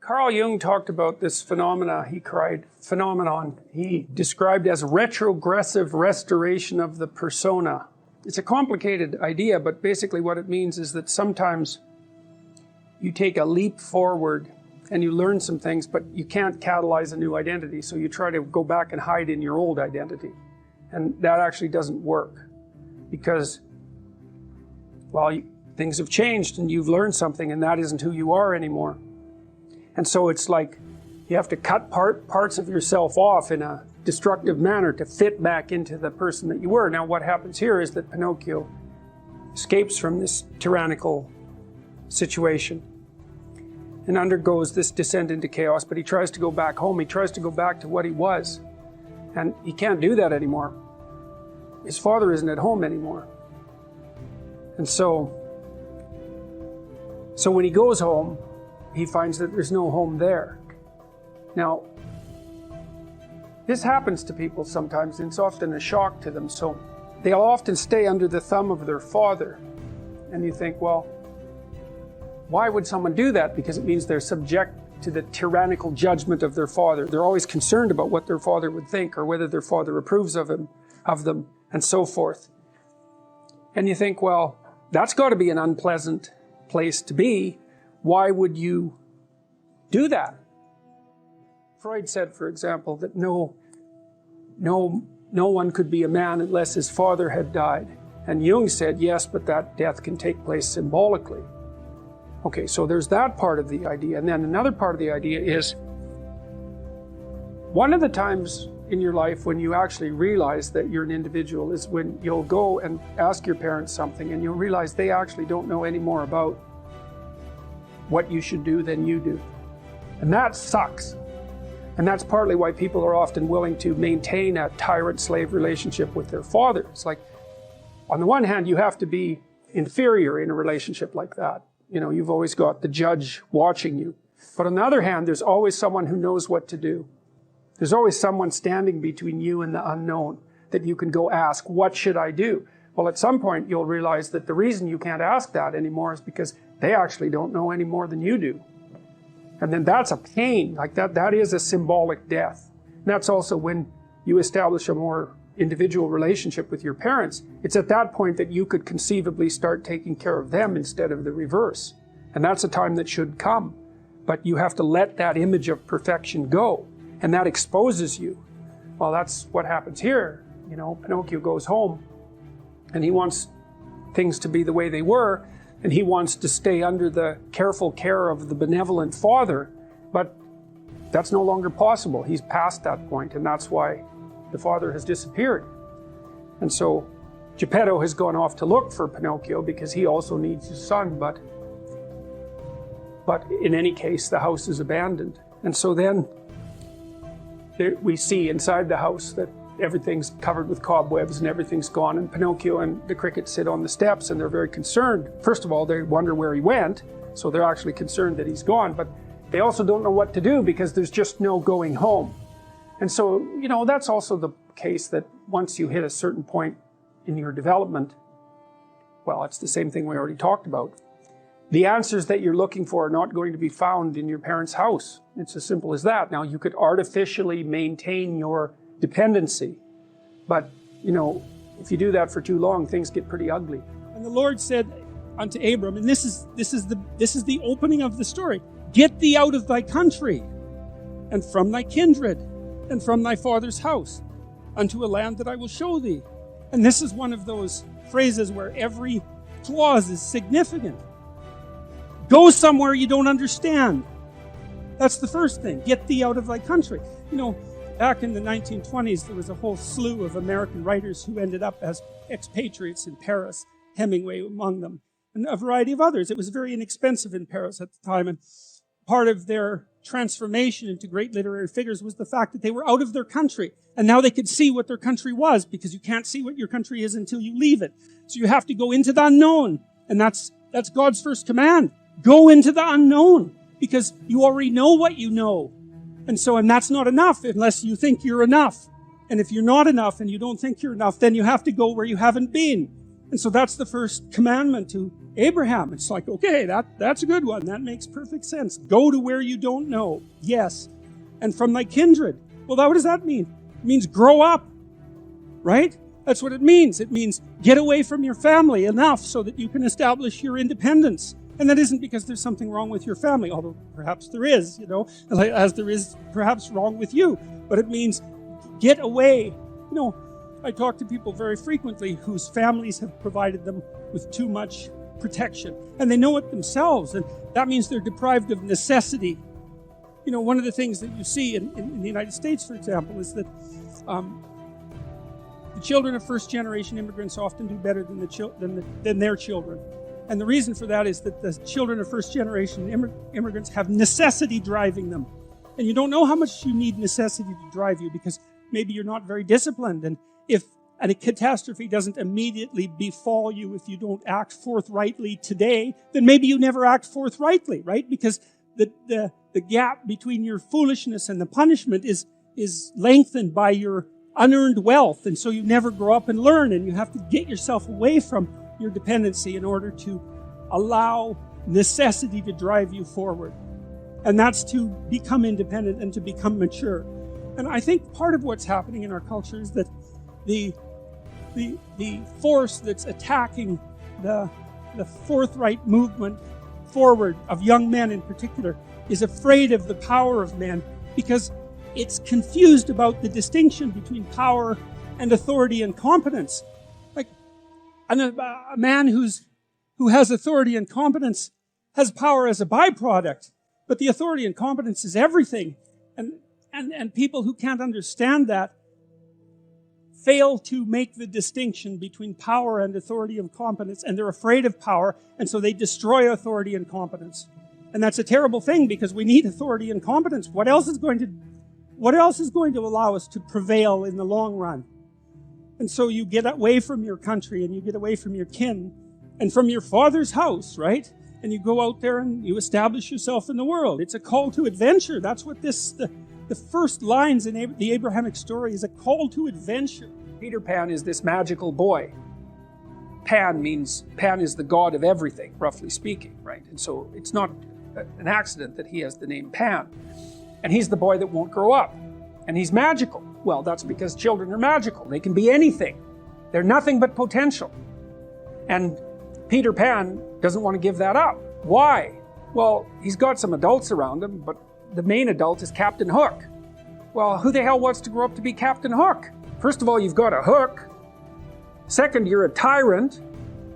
Carl Jung talked about this phenomenon he described as retrogressive restoration of the persona. It's a complicated idea, but basically what it means is that sometimes you take a leap forward and you learn some things, but you can't catalyze a new identity, so you try to go back and hide in your old identity. And that actually doesn't work, because, well, things have changed and you've learned something, and that isn't who you are anymore. And so it's like you have to cut parts of yourself off in a destructive manner to fit back into the person that you were. Now what happens here is that Pinocchio escapes from this tyrannical situation and undergoes this descent into chaos, but he tries to go back home. He tries to go back to what he was, and he can't do that anymore. His father isn't at home anymore. And so when he goes home, he finds that there's no home there. Now, this happens to people sometimes, and it's often a shock to them. So they'll often stay under the thumb of their father. And you think, well, why would someone do that? Because it means they're subject to the tyrannical judgment of their father. They're always concerned about what their father would think, or whether their father approves of them, and so forth. And you think, well, that's got to be an unpleasant place to be. Why would you do that? Freud said, for example, that no one could be a man unless his father had died. And Jung said, yes, but that death can take place symbolically. Okay, so there's that part of the idea. And then another part of the idea is, one of the times in your life when you actually realize that you're an individual is when you'll go and ask your parents something and you'll realize they actually don't know any more about what you should do than you do. And that sucks. And that's partly why people are often willing to maintain a tyrant-slave relationship with their father. It's like, on the one hand, you have to be inferior in a relationship like that. You know, you've always got the judge watching you. But on the other hand, there's always someone who knows what to do. There's always someone standing between you and the unknown that you can go ask, what should I do? Well, at some point, you'll realize that the reason you can't ask that anymore is because they actually don't know any more than you do. And then that's a pain. Like that is a symbolic death. And that's also when you establish a more individual relationship with your parents. It's at that point that you could conceivably start taking care of them instead of the reverse. And that's a time that should come. But you have to let that image of perfection go. And that exposes you. Well, that's what happens here. You know, Pinocchio goes home and he wants things to be the way they were, and he wants to stay under the careful care of the benevolent father, but that's no longer possible. He's past that point, and that's why the father has disappeared. And so Geppetto has gone off to look for Pinocchio because he also needs his son, but in any case, the house is abandoned. And so then we see inside the house that everything's covered with cobwebs and everything's gone, and Pinocchio and the cricket sit on the steps and they're very concerned. First of all, they wonder where he went, so they're actually concerned that he's gone, but they also don't know what to do because there's just no going home. And so, you know, that's also the case that once you hit a certain point in your development, well, it's the same thing we already talked about. The answers that you're looking for are not going to be found in your parents' house. It's as simple as that. Now, you could artificially maintain your dependency, but, you know, if you do that for too long, things get pretty ugly. And the Lord said unto Abram, and this is the opening of the story, get thee out of thy country, and from thy kindred, and from thy father's house, unto a land that I will show thee. And this is one of those phrases where every clause is significant. Go somewhere you don't understand. That's the first thing. Get thee out of thy country. You know, back in the 1920s, there was a whole slew of American writers who ended up as expatriates in Paris, Hemingway among them, and a variety of others. It was very inexpensive in Paris at the time, and part of their transformation into great literary figures was the fact that they were out of their country, and now they could see what their country was, because you can't see what your country is until you leave it. So you have to go into the unknown, and that's God's first command. Go into the unknown, because you already know what you know. And that's not enough unless you think you're enough. And if you're not enough and you don't think you're enough, then you have to go where you haven't been. And so that's the first commandment, to Abraham, it's like, okay, that's a good one. That makes perfect sense. Go to where you don't know. Yes. And from thy kindred. Well, what does that mean? It means grow up, right? That's what it means. It means get away from your family enough so that you can establish your independence. And that isn't because there's something wrong with your family, although perhaps there is, as there is perhaps wrong with you. But it means get away. I talk to people very frequently whose families have provided them with too much protection. And they know it themselves, and that means they're deprived of necessity. One of the things that you see in the United States, for example, is that the children of first-generation immigrants often do better than their children. And the reason for that is that the children of first-generation immigrants have necessity driving them. And you don't know how much you need necessity to drive you because maybe you're not very disciplined. And if a catastrophe doesn't immediately befall you if you don't act forthrightly today, then maybe you never act forthrightly, right? Because the gap between your foolishness and the punishment is lengthened by your unearned wealth. And so you never grow up and learn, and you have to get yourself away from your dependency in order to allow necessity to drive you forward. And that's to become independent and to become mature. And I think part of what's happening in our culture is that the force that's attacking the forthright movement forward of young men in particular is afraid of the power of men because it's confused about the distinction between power and authority and competence. Like a man who has authority and competence has power as a byproduct, but the authority and competence is everything. And people who can't understand that fail to make the distinction between power and authority and competence, and they're afraid of power, and so they destroy authority and competence. And that's a terrible thing because we need authority and competence. What else is going to allow us to prevail in the long run? And so you get away from your country and you get away from your kin and from your father's house, right? And you go out there and you establish yourself in the world. It's a call to adventure. That's what the first lines in the Abrahamic story is, a call to adventure. Peter Pan is this magical boy. Pan is the god of everything, roughly speaking, right? And so it's not an accident that he has the name Pan. And he's the boy that won't grow up. And he's magical. Well, that's because children are magical. They can be anything. They're nothing but potential. And Peter Pan doesn't want to give that up. Why? Well, he's got some adults around him, but the main adult is Captain Hook. Well, who the hell wants to grow up to be Captain Hook? First of all, you've got a hook. Second, you're a tyrant.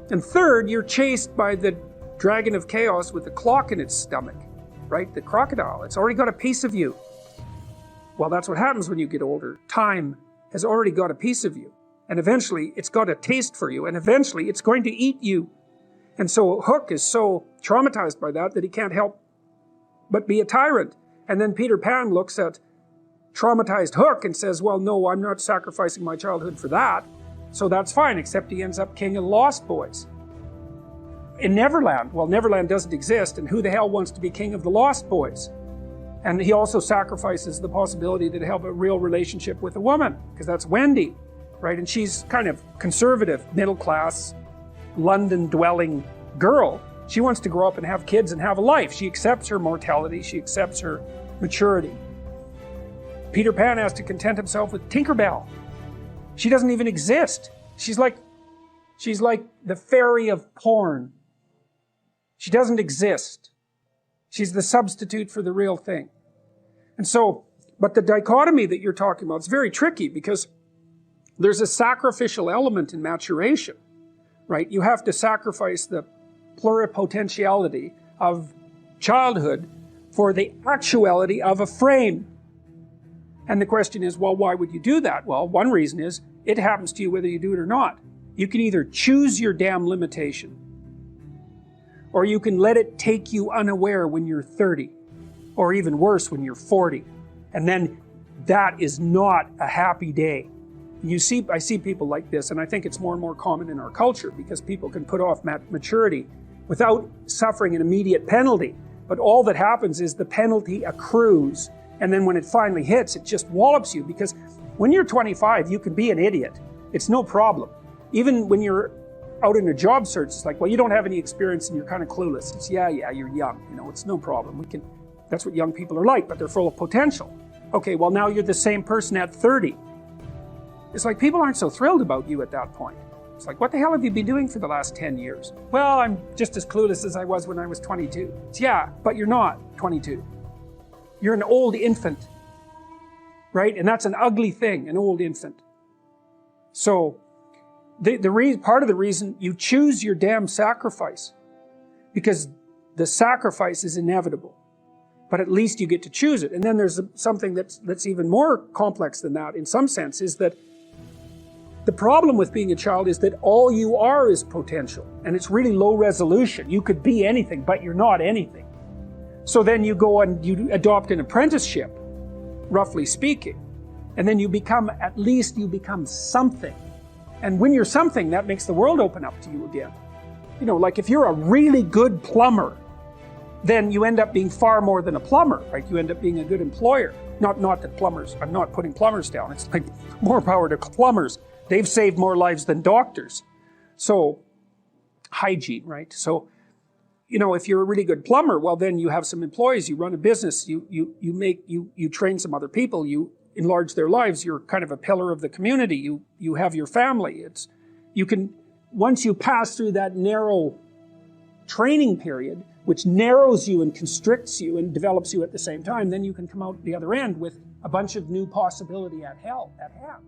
And third, you're chased by the dragon of chaos with a clock in its stomach, right? The crocodile. It's already got a piece of you. Well, that's what happens when you get older. Time has already got a piece of you. And eventually, it's got a taste for you. And eventually, it's going to eat you. And so Hook is so traumatized by that he can't help but be a tyrant. And then Peter Pan looks at traumatized Hook and says, well, no, I'm not sacrificing my childhood for that. So that's fine, except he ends up king of the Lost Boys. In Neverland, well, Neverland doesn't exist, and who the hell wants to be king of the Lost Boys? And he also sacrifices the possibility to have a real relationship with a woman, because that's Wendy, right? And she's kind of conservative, middle-class, London-dwelling girl. She wants to grow up and have kids and have a life. She accepts her mortality. She accepts her maturity. Peter Pan has to content himself with Tinkerbell. She doesn't even exist. She's like the fairy of porn. She doesn't exist. She's the substitute for the real thing. And so, but the dichotomy that you're talking about is very tricky because there's a sacrificial element in maturation, right? You have to sacrifice the pluripotentiality of childhood for the actuality of a frame. And the question is, well, why would you do that? Well, one reason is it happens to you whether you do it or not. You can either choose your damn limitation, or you can let it take you unaware when you're 30, or even worse, when you're 40. And then that is not a happy day. I see people like this, and I think it's more and more common in our culture because people can put off maturity without suffering an immediate penalty. But all that happens is the penalty accrues, and then when it finally hits, it just wallops you, because when you're 25, you can be an idiot. It's no problem. Even when you're out in a job search, it's like, well, you don't have any experience and you're kind of clueless. It's, yeah, you're young, it's no problem. That's what young people are like, but they're full of potential. Okay, well, now you're the same person at 30. It's like people aren't so thrilled about you at that point. It's like, what the hell have you been doing for the last 10 years? Well, I'm just as clueless as I was when I was 22. It's, yeah, but you're not 22. You're an old infant, right? And that's an ugly thing, an old infant. So, part of the reason you choose your damn sacrifice, because the sacrifice is inevitable, but at least you get to choose it. And then there's something that's even more complex than that in some sense, is that the problem with being a child is that all you are is potential, and it's really low resolution. You could be anything, but you're not anything. So then you go and you adopt an apprenticeship, roughly speaking, and then at least you become something. And when you're something, that makes the world open up to you again. Like if you're a really good plumber, then you end up being far more than a plumber, right? You end up being a good employer. Not that plumbers, I'm not putting plumbers down. It's like more power to plumbers. They've saved more lives than doctors. So, hygiene, right? So, if you're a really good plumber, well, then you have some employees, you run a business, you train some other people, you enlarge their lives, you're kind of a pillar of the community, you have your family. Once you pass through that narrow training period, which narrows you and constricts you and develops you at the same time, then you can come out the other end with a bunch of new possibility at hand.